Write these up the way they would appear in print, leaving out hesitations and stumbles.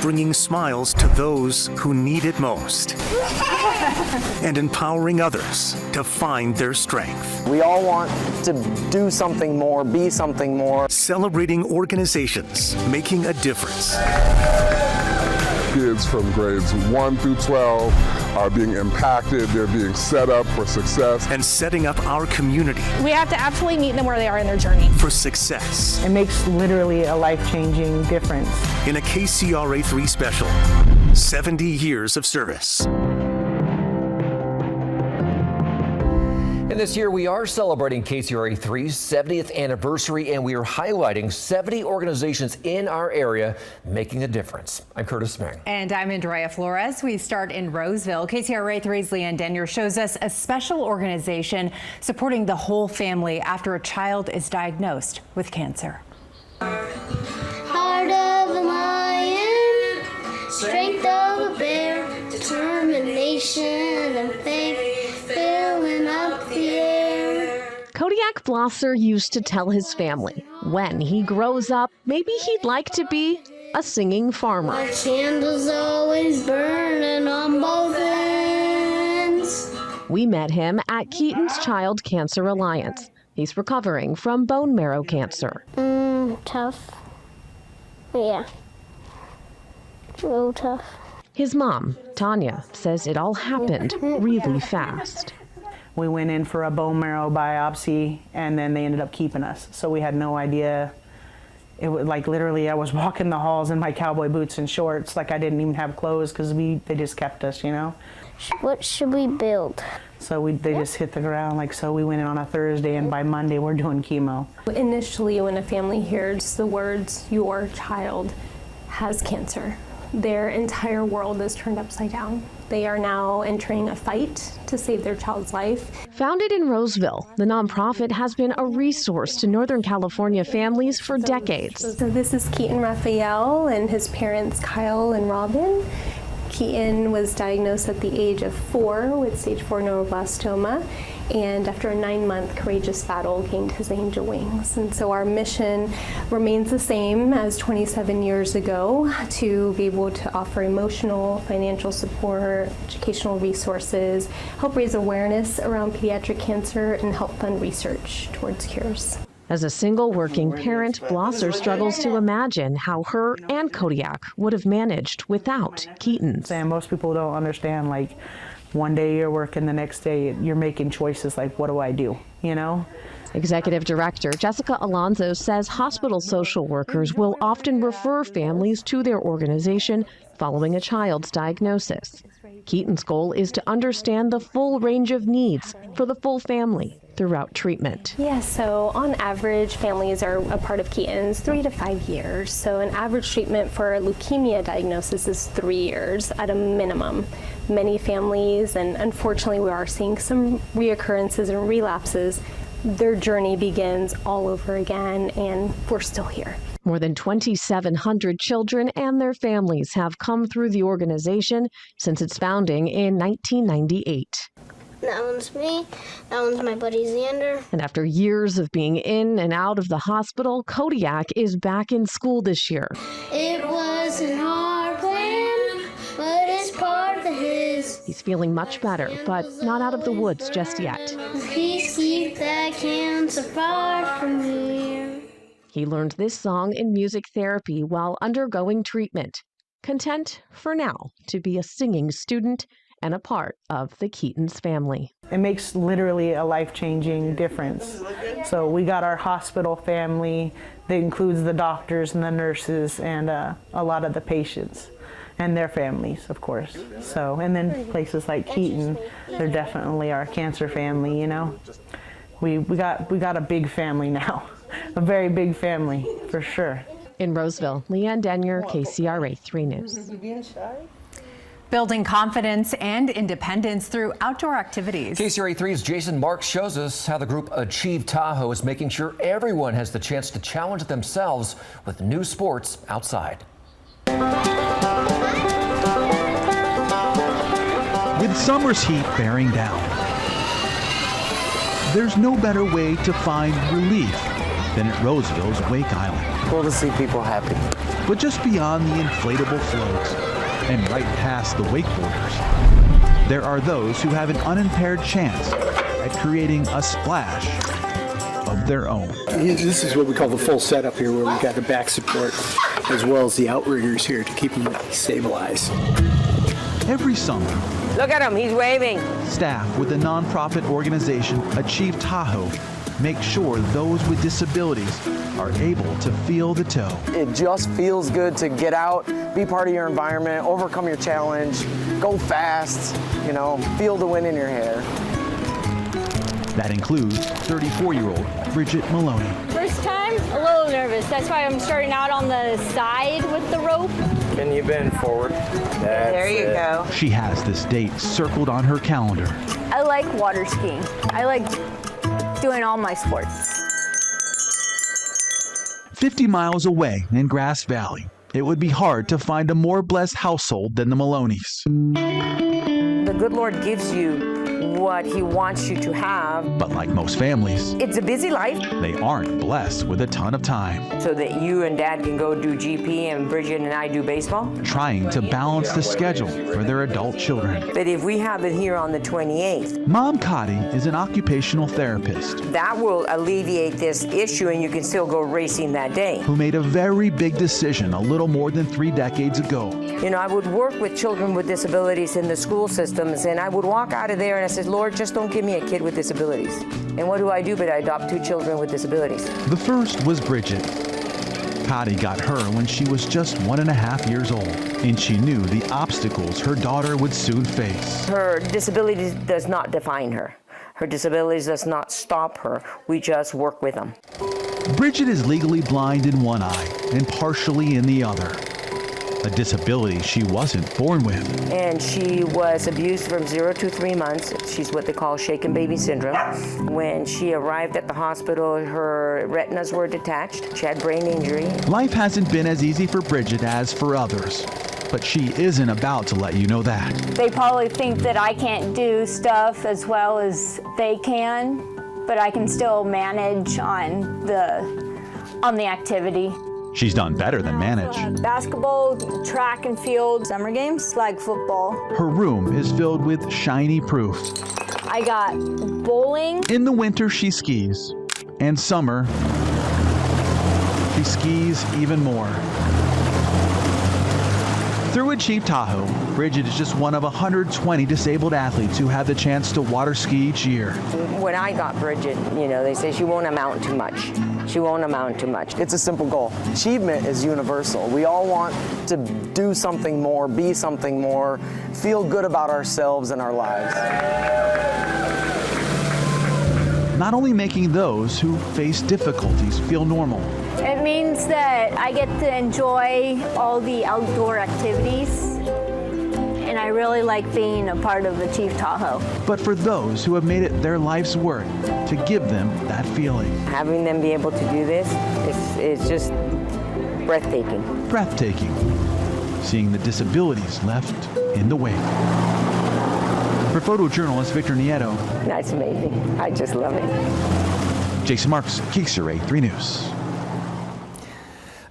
bringing smiles to those who need it most, and empowering others to find their strength. We all want to do something more, be something more. Celebrating organizations making a difference. Kids from grades 1 through 12 are being impacted, they're being set up for success. And setting up our community. We have to absolutely meet them where they are in their journey. For success. It makes literally a life-changing difference. In a KCRA 3 special, 70 years of service. And this year we are celebrating KCRA 3's 70th anniversary, and we are highlighting 70 organizations in our area making a difference. I'm Curtis Meng. And I'm Andrea Flores. We start in Roseville. KCRA 3's Leanne Denyer shows us a special organization supporting the whole family after a child is diagnosed with cancer. Heart of a lion, strength of a bear, determination and faith filling up the air. Kodiak Blosser used to tell his family when he grows up, maybe he'd like to be a singing farmer. My candle's always burning on both ends. We met him at Keaton's Child Cancer Alliance. He's recovering from bone marrow cancer. Tough. Yeah. Real tough. His mom, Tanya, says it all happened really fast. We went in for a bone marrow biopsy, and then they ended up keeping us. So we had no idea. It was like literally I was walking the halls in my cowboy boots and shorts, like I didn't even have clothes because they just kept us, you know. What should we build? So they just hit the ground, like, so we went in on a Thursday, and by Monday we're doing chemo. Initially, when a family hears the words, your child has cancer, their entire world is turned upside down. They are now entering a fight to save their child's life. Founded in Roseville, the nonprofit has been a resource to Northern California families for decades. So this is Keaton Raphael and his parents Kyle and Robin. Keaton was diagnosed at the age of 4 with stage 4 neuroblastoma, and after a 9-month courageous battle gained his angel wings. And so our mission remains the same as 27 years ago, to be able to offer emotional, financial support, educational resources, help raise awareness around pediatric cancer, and help fund research towards cures. As a single working parent, Blosser struggles to imagine how her and Kodiak would have managed without Keaton's. And most people don't understand, like, one day you're working, the next day you're making choices like, what do I do, you know? Executive Director Jessica Alonzo says hospital social workers will often refer families to their organization following a child's diagnosis. Keaton's goal is to understand the full range of needs for the full family throughout treatment. Yeah, so on average, families are a part of Keaton's 3 to 5 years. So an average treatment for a leukemia diagnosis is 3 years at a minimum. Many families, and unfortunately we are seeing some reoccurrences and relapses, their journey begins all over again, and we're still here. More than 2,700 children and their families have come through the organization since its founding in 1998. That one's me. That one's my buddy Xander. And after years of being in and out of the hospital, Kodiak is back in school this year. It wasn't our plan, but it's part of his. He's feeling much better, but not out of the woods just yet. Please keep that cancer far from here. He learned this song in music therapy while undergoing treatment. Content, for now, to be a singing student and a part of the Keaton's family. It makes literally a life-changing difference. So we got our hospital family that includes the doctors and the nurses and a lot of the patients and their families, of course. So, and then places like Keaton, they're definitely our cancer family, you know. We got a big family now, a very big family for sure. In Roseville, Leanne Denyer, KCRA 3 News. Building confidence and independence through outdoor activities. KCRA 3's Jason Marks shows us how the group Achieve Tahoe is making sure everyone has the chance to challenge themselves with new sports outside. With summer's heat bearing down, there's no better way to find relief than at Roseville's Wake Island. Cool to see people happy. But just beyond the inflatable floats and right past the wakeboarders, there are those who have an unimpaired chance at creating a splash of their own. This is what we call the full setup here, where we've got the back support as well as the outriggers here to keep them stabilized. Every summer, look at him, he's waving. Staff with the nonprofit organization Achieve Tahoe make sure those with disabilities are able to feel the tow. It just feels good to get out, be part of your environment, overcome your challenge, go fast, you know, feel the wind in your hair. That includes 34-year-old Bridget Maloney. First time, a little nervous. That's why I'm starting out on the side with the rope. Can you bend forward? There you go. She has this date circled on her calendar. I like water skiing. I like doing all my sports. 50 miles away in Grass Valley, it would be hard to find a more blessed household than the Maloneys. The good Lord gives you what He wants you to have. But like most families, It's a busy life. they aren't blessed with a ton of time. So that you and Dad can go do GP and Bridget and I do baseball. Trying to balance the schedule for their adult children. But if we have it here on the 28th, Mom Cotty is an occupational therapist that will alleviate this issue and you can still go racing that day. who made a very big decision a little more than 3 decades ago. You know, I would work with children with disabilities in the school systems, and I would walk out of there and I said, Lord, just don't give me a kid with disabilities. And what do I do but I adopt 2 children with disabilities? The first was Bridget. Cotty got her when she was just 1.5 years old, and she knew the obstacles her daughter would soon face. Her disability does not define her. Her disabilities does not stop her. We just work with them. Bridget is legally blind in one eye and partially in the other. A disability she wasn't born with. And she was abused from 0 to 3 months. She's what they call shaken baby syndrome. When she arrived at the hospital, her retinas were detached. She had brain injury. Life hasn't been as easy for Bridget as for others, but she isn't about to let you know that. They probably think that I can't do stuff as well as they can, but I can still manage on the activity. She's done better than manage. Basketball, track and field, summer games, flag football. Her room is filled with shiny proof. I got bowling. In the winter, she skis. And summer, she skis even more. Through Achieve Tahoe, Bridget is just one of 120 disabled athletes who have the chance to water ski each year. When I got Bridget, you know, they say she won't amount to much. She won't amount to much. It's a simple goal. Achievement is universal. We all want to do something more, be something more, feel good about ourselves and our lives. Not only making those who face difficulties feel normal. It means that I get to enjoy all the outdoor activities, and I really like being a part of Achieve Tahoe. But for those who have made it their life's work to give them that feeling. Having them be able to do this, it's just breathtaking. Breathtaking. Seeing the disabilities left in the wake. For photojournalist Victor Nieto. That's amazing. I just love it. Jason Marks, KCRA 3 News.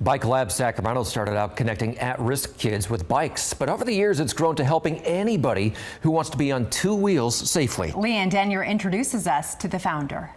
Bike Lab Sacramento started out connecting at-risk kids with bikes, but over the years it's grown to helping anybody who wants to be on 2 wheels safely. Leanne Danier introduces us to the founder.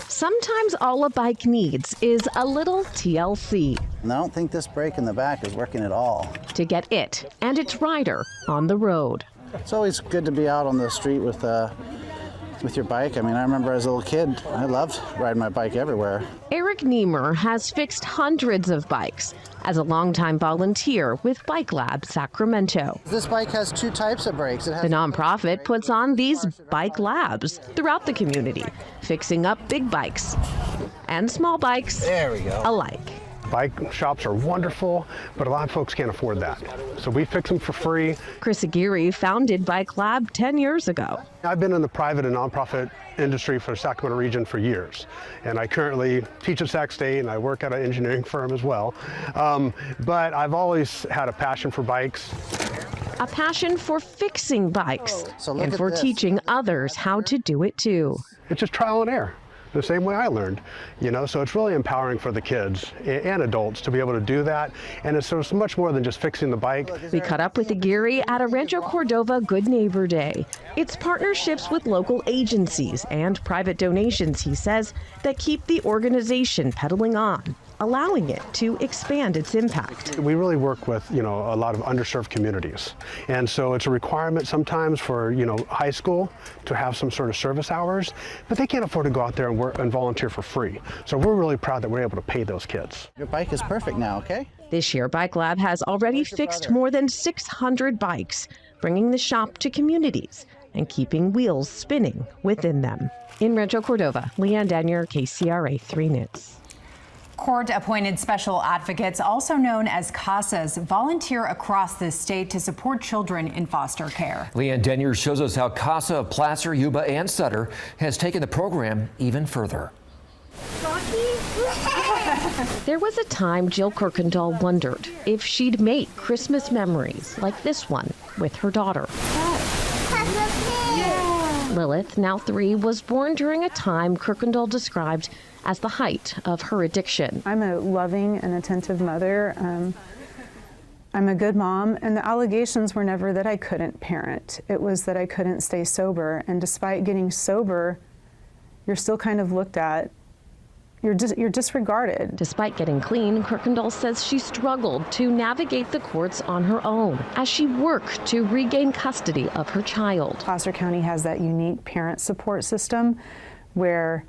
Sometimes all a bike needs is a little TLC. And I don't think this brake in the back is working at all. To get it and its rider on the road. It's always good to be out on the street with your bike. I mean, I remember as a little kid, I loved riding my bike everywhere. Eric Niemer has fixed hundreds of bikes as a longtime volunteer with Bike Lab Sacramento. This bike has 2 types of brakes. The nonprofit puts on these bike labs throughout the community, fixing up big bikes and small bikes alike. Bike shops are wonderful, but a lot of folks can't afford that. So we fix them for free. Chris Aguirre founded Bike Lab 10 years ago. I've been in the private and nonprofit industry for the Sacramento region for years. And I currently teach at Sac State and I work at an engineering firm as well. But I've always had a passion for bikes. A passion for fixing bikes and for teaching others how to do it too. It's just trial and error. the same way I learned, so it's really empowering for the kids and adults to be able to do that. And it's so much more than just fixing the bike. We caught up with Aguirre at a Rancho Cordova Good Neighbor Day. It's partnerships with local agencies and private donations, he says, that keep the organization pedaling on, allowing it to expand its impact. We really work with, a lot of underserved communities. And so it's a requirement sometimes for, high school to have some sort of service hours, but they can't afford to go out there and work and volunteer for free. So we're really proud that we're able to pay those kids. Your bike is perfect now, okay? This year, Bike Lab has already fixed more than 600 bikes, bringing the shop to communities and keeping wheels spinning within them. In Rancho Cordova, Leanne Danier, KCRA 3 News. Court-appointed special advocates, also known as CASAs, volunteer across the state to support children in foster care. Leanne Denier shows us how CASA of Placer, Yuba, and Sutter has taken the program even further. There was a time Jill Kirkendall wondered if she'd make Christmas memories like this one with her daughter. Lilith, now 3, was born during a time Kirkendall described as the height of her addiction. I'm a loving and attentive mother. I'm a good mom, and the allegations were never that I couldn't parent. It was that I couldn't stay sober, and despite getting sober, you're still kind of looked at. You're disregarded. Despite getting clean, Kirkendall says she struggled to navigate the courts on her own as she worked to regain custody of her child. Placer County has that unique parent support system where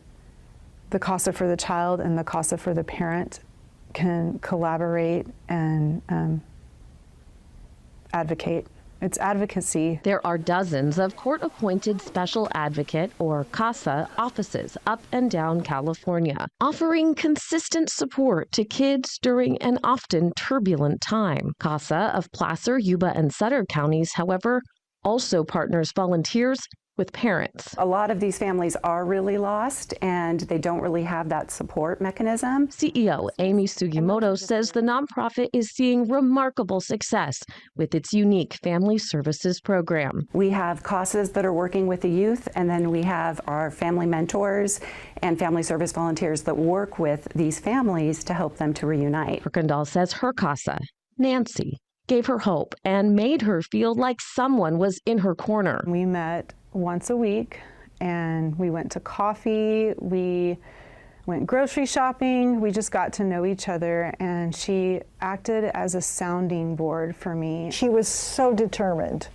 the CASA for the child and the CASA for the parent can collaborate and advocate. It's advocacy. There are dozens of court-appointed special advocate, or CASA, offices up and down California, offering consistent support to kids during an often turbulent time. CASA of Placer, Yuba, and Sutter counties, however, also partners volunteers with parents. A lot of these families are really lost and they don't really have that support mechanism. CEO Amy Sugimoto says the nonprofit is seeing remarkable success with its unique family services program. We have CASAs that are working with the youth, and then we have our family mentors and family service volunteers that work with these families to help them to reunite. Kirkendall says her CASA, Nancy, gave her hope and made her feel like someone was in her corner. We met once a week and we went to coffee, we went grocery shopping, we just got to know each other, and she acted as a sounding board for me. She was so determined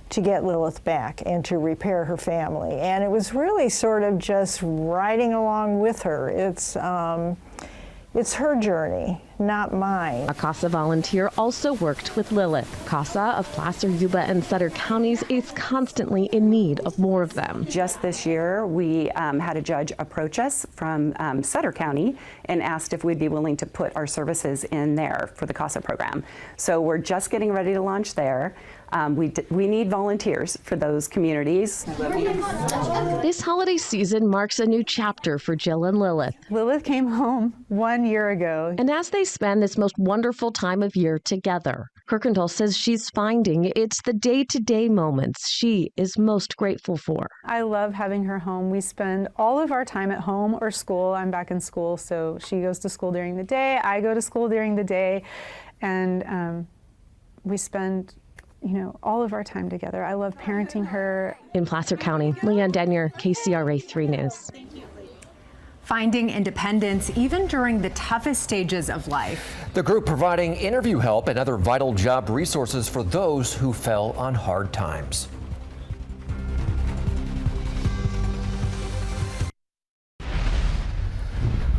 to get Lilith back and to repair her family, and it was really sort of just riding along with her. It's her journey, not mine. A CASA volunteer also worked with Lilith. CASA of Placer, Yuba, and Sutter counties is constantly in need of more of them. Just this year, we had a judge approach us from Sutter County and asked if we'd be willing to put our services in there for the CASA program. So we're just getting ready to launch there. We need volunteers for those communities. This holiday season marks a new chapter for Jill and Lilith. Lilith came home 1 year ago. And as they spend this most wonderful time of year together, Kirkendall says she's finding it's the day-to-day moments she is most grateful for. I love having her home. We spend all of our time at home or school. I'm back in school, so she goes to school during the day, I go to school during the day, and we spend all of our time together. I love parenting her. In Placer County, Leanne Denier, KCRA 3 News. Finding independence even during the toughest stages of life. The group providing interview help and other vital job resources for those who fell on hard times.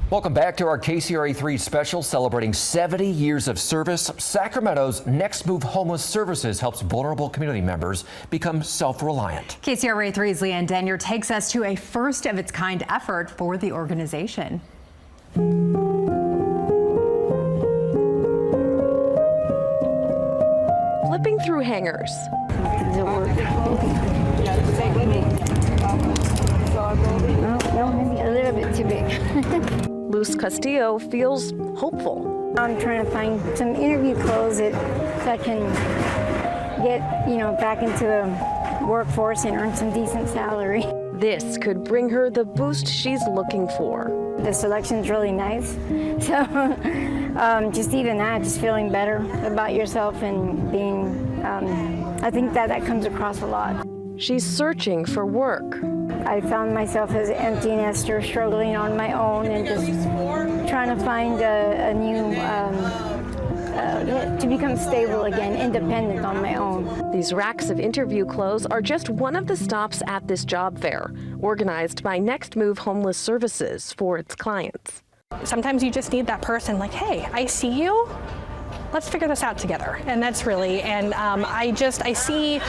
Welcome back to our KCRA 3 special celebrating 70 years of service. Sacramento's Next Move Homeless Services helps vulnerable community members become self-reliant. KCRA 3's Leanne Denier takes us to a first-of-its-kind effort for the organization. Flipping through hangers. No, maybe a little bit too big. Luz Castillo feels hopeful. I'm trying to find some interview clothes so I can get, back into the workforce and earn some decent salary. This could bring her the boost she's looking for. The selection's really nice. So just even that, just feeling better about yourself and being, I think that comes across a lot. She's searching for work. I found myself as an empty nester, struggling on my own and just trying to find a new, to become stable again, independent on my own. These racks of interview clothes are just one of the stops at this job fair, organized by Next Move Homeless Services for its clients. Sometimes you just need that person like, hey, I see you, let's figure this out together. And that's really, and I see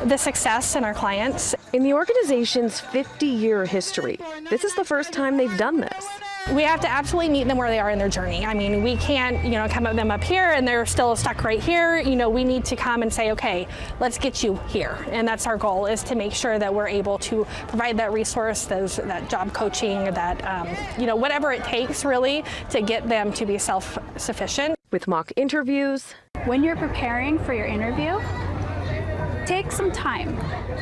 the success in our clients. In the organization's 50-year history, this is the first time they've done this. We have to absolutely meet them where they are in their journey. I mean, we can't, come at them up here and they're still stuck right here. We need to come and say, okay, let's get you here. And that's our goal, is to make sure that we're able to provide that resource, that job coaching, that, whatever it takes really to get them to be self-sufficient. With mock interviews. When you're preparing for your interview, take some time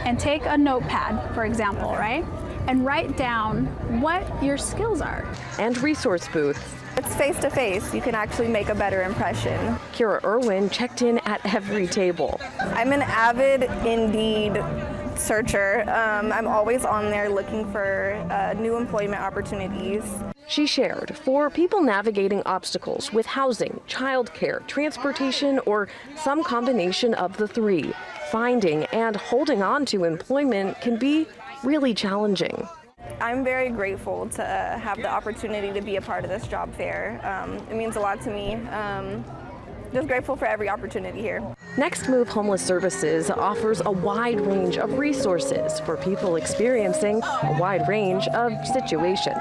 and take a notepad, for example, right? And write down what your skills are. And resource booths. It's face-to-face. You can actually make a better impression. Kira Irwin checked in at every table. I'm an avid Indeed searcher. I'm always on there looking for new employment opportunities. She shared, for people navigating obstacles with housing, childcare, transportation, or some combination of the three, finding and holding on to employment can be really challenging. I'm very grateful to have the opportunity to be a part of this job fair. It means a lot to me. Just grateful for every opportunity here. Next Move Homeless Services offers a wide range of resources for people experiencing a wide range of situations.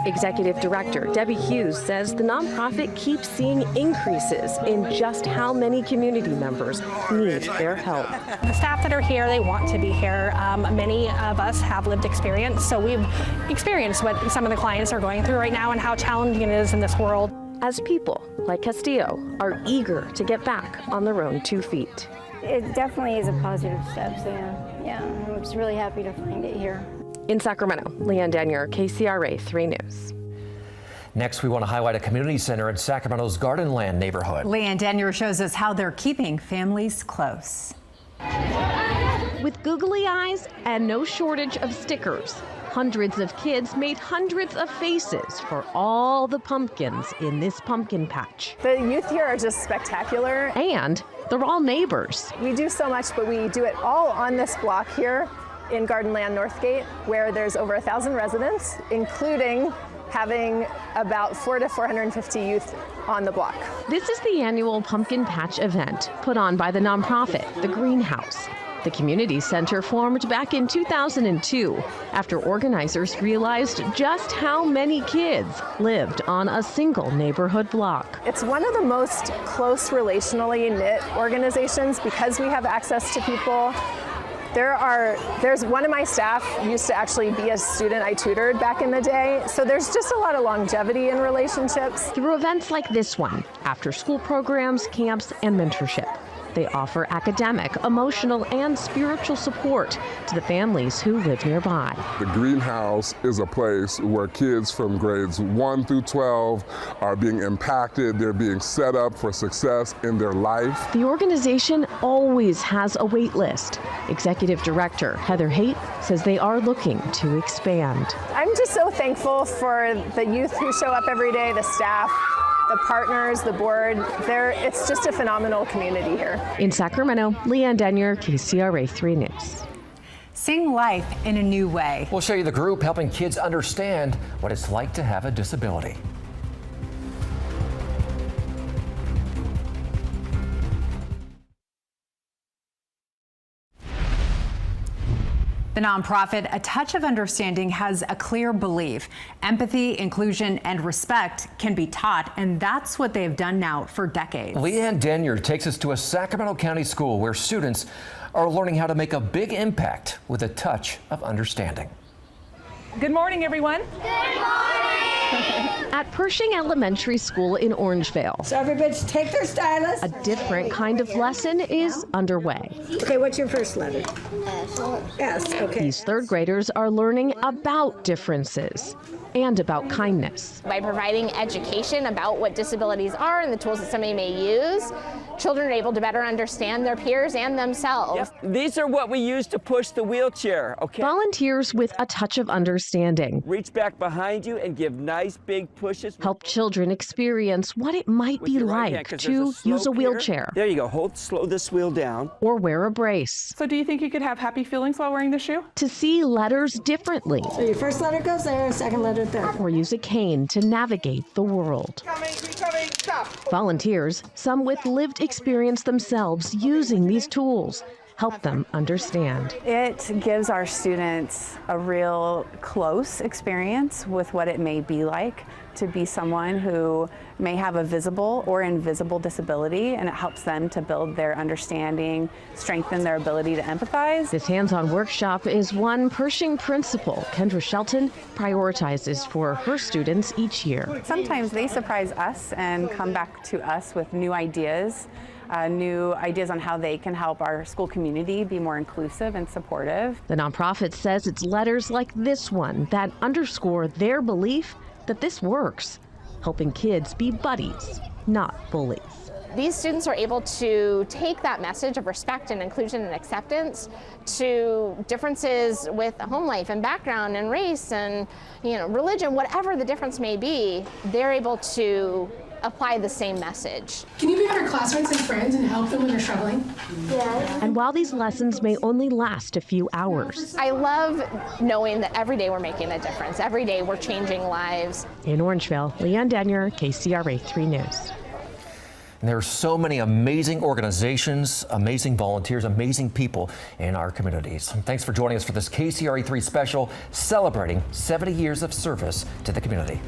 Executive Director Debbie Hughes says the nonprofit keeps seeing increases in just how many community members need their help. The staff that are here, they want to be here. Many of us have lived experience, so we've experienced what some of the clients are going through right now and how challenging it is in this world. As people like Castillo are eager to get back on their own 2 feet. It definitely is a positive step, so yeah, I'm just really happy to find it here. In Sacramento, Leanne Danier, KCRA 3 News. Next, we want to highlight a community center in Sacramento's Gardenland neighborhood. Leanne Danier shows us how they're keeping families close. With googly eyes and no shortage of stickers, hundreds of kids made hundreds of faces for all the pumpkins in this pumpkin patch. The youth here are just spectacular. And they're all neighbors. We do so much, but we do it all on this block here in Gardenland Northgate, where there's over 1,000 residents, including having about 400 to 450 youth on the block. This is the annual Pumpkin Patch event put on by the nonprofit, The Greenhouse. The community center formed back in 2002 after organizers realized just how many kids lived on a single neighborhood block. It's one of the most close relationally knit organizations because we have access to people. There's one of my staff used to actually be a student I tutored back in the day, so there's just a lot of longevity in relationships. Through events like this one, after school programs, camps, and mentorship, they offer academic, emotional, and spiritual support to the families who live nearby. The Greenhouse is a place where kids from grades 1 through 12 are being impacted. They're being set up for success in their life. The organization always has a wait list. Executive Director Heather Haight says they are looking to expand. I'm just so thankful for the youth who show up every day, the staff, the partners, the board. It's just a phenomenal community here. In Sacramento, Leanne Danier, KCRA 3 News. Seeing life in a new way. We'll show you the group helping kids understand what it's like to have a disability. The nonprofit A Touch of Understanding has a clear belief. Empathy, inclusion, and respect can be taught, and that's what they have done now for decades. Leanne Danier takes us to a Sacramento County school where students are learning how to make a big impact with a touch of understanding. Good morning, everyone. Good morning. At Pershing Elementary School in Orangevale, So everybody take their stylus. a different kind of lesson is underway. Okay, what's your first letter? S. Okay. These third graders are learning about differences and about kindness. By providing education about what disabilities are and the tools that somebody may use, children are able to better understand their peers and themselves. Yep. These are what we use to push the wheelchair, okay? Volunteers with a touch of understanding Reach back behind you and give nice big pushes. help children experience what it might be Right hand, like 'cause there's to use a slope here. wheelchair There you go. Slow this wheel down. or wear a brace, So do you think you could have happy feelings while wearing the shoe? to see letters differently, So your first letter goes there, second letter there. or use a cane to navigate the world. Volunteers, some with lived experience themselves using these tools, help them understand. It gives our students a real close experience with what it may be like to be someone who may have a visible or invisible disability, and it helps them to build their understanding, strengthen their ability to empathize. This hands-on workshop is one Pershing principal, Kendra Shelton, prioritizes for her students each year. Sometimes they surprise us and come back to us with new ideas on how they can help our school community be more inclusive and supportive. The nonprofit says it's letters like this one that underscore their belief that this works, helping kids be buddies, not bullies. These students are able to take that message of respect and inclusion and acceptance to differences with home life and background and race and religion, whatever the difference may be, they're able to apply the same message. Can you be with your classmates and friends and help them when they're struggling? Yeah. And while these lessons may only last a few hours, I love knowing that every day we're making a difference. Every day we're changing lives. in Orangevale, Leanne Danier, KCRA 3 News. And there are so many amazing organizations, amazing volunteers, amazing people in our communities. Thanks for joining us for this KCRA 3 special celebrating 70 years of service to the community.